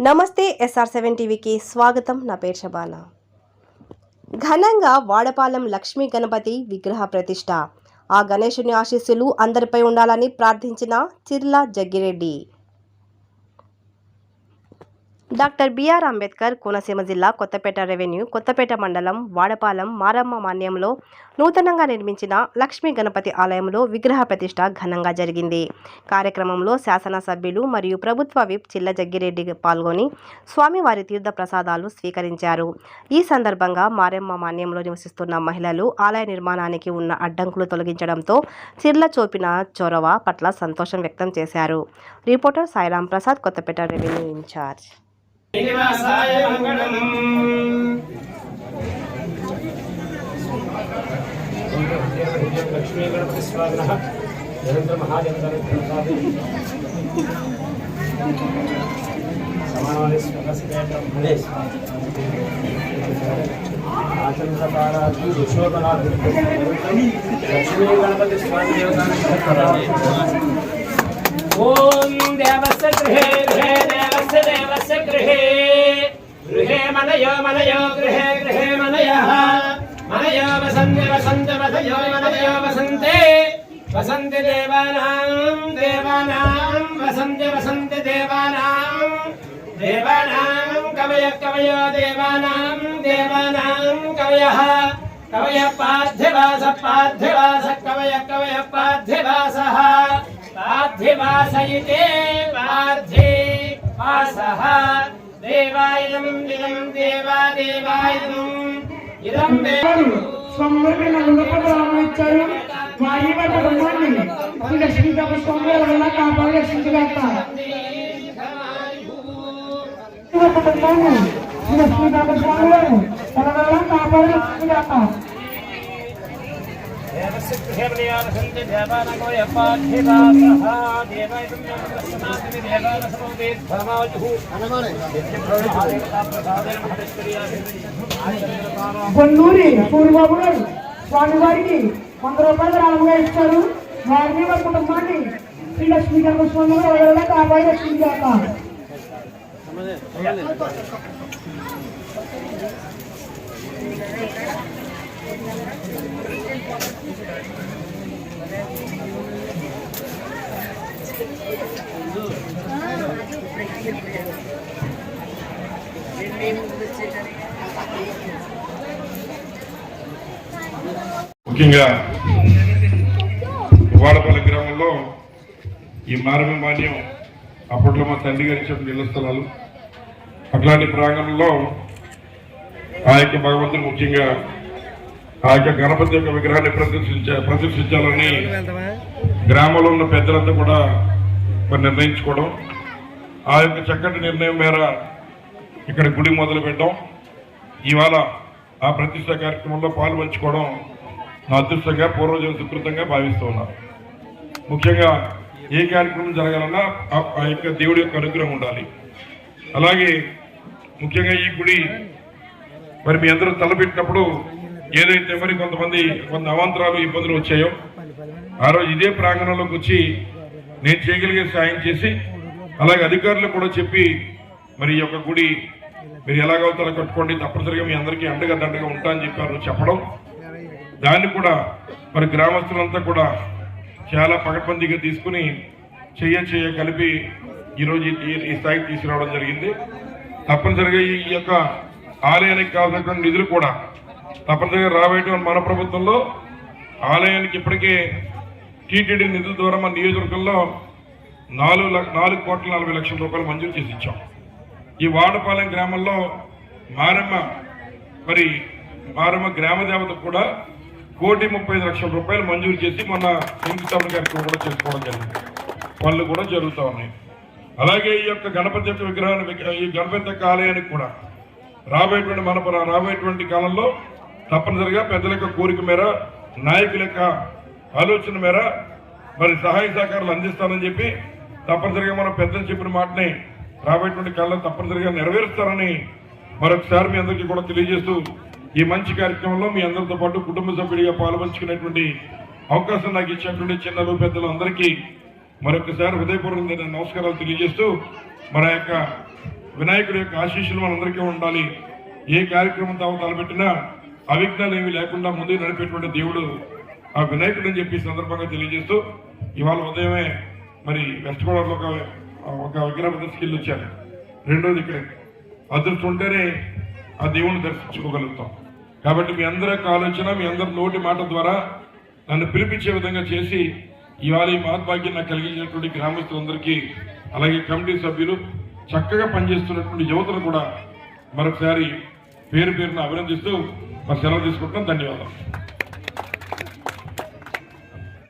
నమస్తే SR7 టీవీకి స్వాగతం. నా పేరు శబాన. ఘనంగా వాడపాలెం లక్ష్మీ గణపతి విగ్రహ ప్రతిష్ఠ. ఆ గణేశుని ఆశీస్సులు అందరిపై ఉండాలని ప్రార్థించిన చిర్ల జగ్గిరెడ్డి. డాక్టర్ బిఆర్ అంబేద్కర్ కోనసీమ జిల్లా కొత్తపేట రెవెన్యూ కొత్తపేట మండలం వాడపాలెం మారమ్మ మాన్యంలో నూతనంగా నిర్మించిన లక్ష్మీ గణపతి ఆలయంలో విగ్రహ ప్రతిష్ఠ ఘనంగా జరిగింది. కార్యక్రమంలో శాసనసభ్యులు మరియు ప్రభుత్వ విప్ చిల్ల జగ్గిరెడ్డి పాల్గొని స్వామివారి తీర్థ ప్రసాదాలు స్వీకరించారు. ఈ సందర్భంగా మారమ్మ మాన్యంలో నివసిస్తున్న మహిళలు ఆలయ నిర్మాణానికి ఉన్న అడ్డంకులు తొలగించడంతో చిర్ల చూపిన చొరవ పట్ల సంతోషం వ్యక్తం చేశారు. Reporter Sairam Prasad, Kothapeta revenue in charge. శ్రీనివాసాయ మంగళం. లక్ష్మీ గణపతి స్వామినః నిరంతర మహాజనతాని ప్రసాదే సమానాలి స్వగస్తే బ్రహ్మణే ఆచంద్రకారాది విశ్వకనాథి లక్ష్మీ గణపతి స్వామి దేవతాని ఓం దేవస్య గృహే గృహే దేవస్య దేవస్య గృహే గృహే మనయో మనయో గృహే గృహే మనయః మనయో వసంతి వసంతి వసయో మనయో వసంతే వసంతి దేవానాం దేవానాం వసంతి వసంతి దేవానాం దేవానాం కవయ కవయో దేవానాం దేవానాం కవయః కవయ పార్థివాస పార్థివాస కవయ కవయ పార్థివాసః పార్థివాసయితే పార్థివాసః దేవాయనం ఇదం దేవాదేవాయనం ఇదం స్వామివారికి నలుగురు ఇచ్చారు. వారి కుటుంబాన్ని లక్ష్మీ గణపతి స్వామి వల్ల కాపాడు రక్షించగలట. కుటుంబాన్ని లక్ష్మీ గణపతి స్వామి వారు తన వల్ల కాపాడు రక్షించగలట. దేవస్య దేవానకో యపార్థివాసః దేవైతం నమస్కృతామి దేవానసమోదే ధర్మావజుః బొన్నూరి సూర్యబాబు గారు స్వామివారికి 100 రూపాయలు రాముగా ఇచ్చారు. వారిని వారి కుటుంబాన్ని శ్రీ లక్ష్మీ గణపతి స్వామి వారు కాపాడి రక్షించగలట. ముఖ్యంగా వాడపల్లి గ్రామంలో ఈ మారమ్మ మాన్యం అప్పట్లో మా తండ్రి గారి ఇచ్చిన ఇళ్ల స్థలాలు, అట్లాంటి ప్రాంగణంలో ఆ యొక్క భగవంతుడు ముఖ్యంగా ఆ యొక్క గణపతి యొక్క విగ్రహాన్ని ప్రదర్శించాలని గ్రామంలో ఉన్న పెద్దలంతా కూడా మరి నిర్ణయించుకోవడం, ఆ యొక్క చక్కటి నిర్ణయం మేర ఇక్కడ గుడి మొదలు పెట్టడం, ఇవాళ ఆ ప్రతిష్ట కార్యక్రమంలో పాల్పంచుకోవడం నా అదృష్టంగా పూర్వజన సుకృతంగా భావిస్తూ ఉన్నారు. ముఖ్యంగా ఏ కార్యక్రమం జరగాలన్నా ఆ యొక్క దేవుడి యొక్క అనుగ్రహం ఉండాలి. అలాగే ముఖ్యంగా ఈ గుడి మరి మీ అందరూ తలపెట్టినప్పుడు ఏదైతే మరి కొంత అవాంతరాలు ఇబ్బందులు వచ్చాయో ఆ రోజు ఇదే ప్రాంగణంలోకి వచ్చి నేను చేయగలిగే సాయం చేసి, అలాగే అధికారులు కూడా చెప్పి మరి ఈ యొక్క గుడి మీరు ఎలాగవుతారో కట్టుకోండి, తప్పనిసరిగా మీ అందరికీ అండగా దండగా ఉంటా అని చెప్పారు చెప్పడం, దాన్ని కూడా మరి గ్రామస్తులంతా కూడా చాలా పకడ్బందీగా తీసుకుని చెయ్య కలిపి ఈరోజు ఈ స్థాయికి తీసుకురావడం జరిగింది. తప్పనిసరిగా ఈ యొక్క ఆలయానికి కావాల్సినటువంటి నిధులు కూడా తప్పనిసరిగా రాబోయేటువంటి మన ప్రభుత్వంలో ఆలయానికి ఇప్పటికే టీటీడీ నిధుల ద్వారా మన నియోజకవర్గంలో 4,40,40,00,000 రూపాయలు మంజూరు చేసి ఇచ్చాం. ఈ వాడపాలెం గ్రామంలో మారమ్మ గ్రామ దేవత కూడా 1,35,00,000 రూపాయలు మంజూరు చేసి మొన్న శంకుస్థాపన కార్యక్రమం కూడా చేసుకోవడం జరిగింది. పనులు కూడా జరుగుతూ ఉన్నాయి. అలాగే ఈ యొక్క గణపతి యొక్క విగ్రహాన్ని ఈ గణపతి యొక్క ఆలయానికి కూడా రాబోయేటువంటి కాలంలో తప్పనిసరిగా పెద్దల యొక్క కోరిక మేర, నాయకుల యొక్క ఆలోచన మేర మరి సహాయ సహకారాలు అందిస్తానని చెప్పి తప్పనిసరిగా మనం పెద్దలు చెప్పిన మాటని రాబోయేటువంటి కాలంలో తప్పనిసరిగా నెరవేరుస్తారని మరొకసారి మీ అందరికీ కూడా తెలియజేస్తూ, ఈ మంచి కార్యక్రమంలో మీ అందరితో పాటు కుటుంబ సభ్యుడిగా పాల్పంచుకునేటువంటి అవకాశం నాకు ఇచ్చినటువంటి చిన్నలు పెద్దలు అందరికీ మరొకసారి హృదయపూర్వకంగా నమస్కారాలు తెలియజేస్తూ మన యొక్క వినాయకుడి యొక్క ఆశీస్సులు మనందరికీ ఉండాలి. ఏ కార్యక్రమం తలపెట్టినా అవిఘ్నాలు ఏమీ లేకుండా ముందుకు నడిపేటువంటి దేవుడు ఆ వినాయకుడు అని చెప్పి సందర్భంగా తెలియజేస్తూ ఇవాళ ఉదయమే మరి వెస్ట్ గోదావరిలో ఒక విగ్రహ ప్రదర్శనకి వచ్చాను. రెండోది ఇక్కడ అదృష్టం ఉంటేనే ఆ దేవుని దర్శించుకోగలుగుతాం. కాబట్టి మీ అందరి ఆలోచన, మీ అందరి నోటి మాట ద్వారా నన్ను పిలిపించే విధంగా చేసి ఇవాళ ఈ మహద్భాగ్యం నాకు కలిగించినటువంటి గ్రామస్తులందరికీ, అలాగే కమిటీ సభ్యులు, చక్కగా పనిచేస్తున్నటువంటి యువతను కూడా మరొకసారి పేరు పేరున అభినందిస్తూ మా సెలవు తీసుకుంటాం. ధన్యవాదాలు.